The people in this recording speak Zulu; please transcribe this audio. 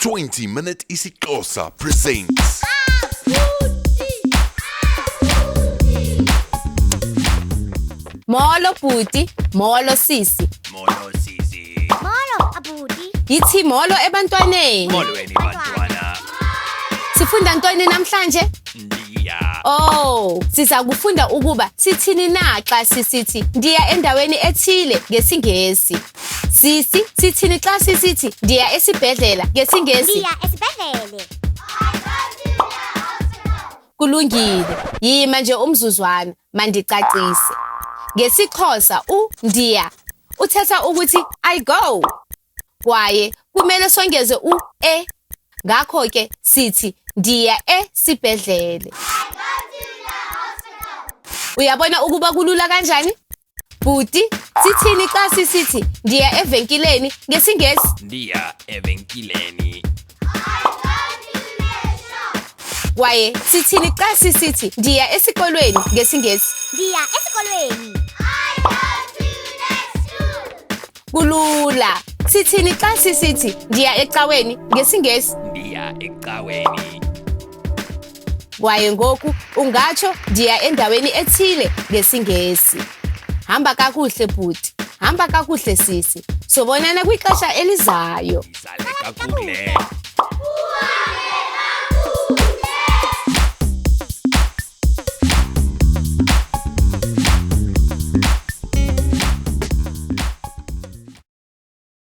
20-minute isiXhosa presents Molo bhuti, molo sisi. Molo sisi. Molo Abuti. Yithi molo ebantwaneni. Molweni bantwana. Sifunda ntoni namhlanje? Ndiya. Oh, siza kufunda ukuba sithini na xa sisithi ndiya endaweni ethile ngesingesi. Sisi, sithini xa sisithi ndiya esibhedlela ngesingesi? Ndiya esibhedlele. Kulungile. Yima nje umzuzwana mandicacise. NgesiXhosa Ndiya uthetha ukuthi I go. Kwaye kumele songeze e. Ngakho ke sithi ndiya esibhedlele. Uyabona ukuba kulula kanjani? Bhuti, sithini xa sisithi ndiya evenkileni ngesingesi? Ndiya evenkileni. Kwaye sithini xa sisithi ndiya esikolweni ngesingesi? Ndiya esikolweni. Kulula. Sithini xa sisithi ndiya ecaweni ngesingesi? Ndiya ecaweni. Kwaye ngoku ungatsho ndiya endaweni ethile ngesingesi. Hamba kakuhle bhuti, hamba kakuhle sisi. Sobonana kwixesha elizayo. Isale kakuhle.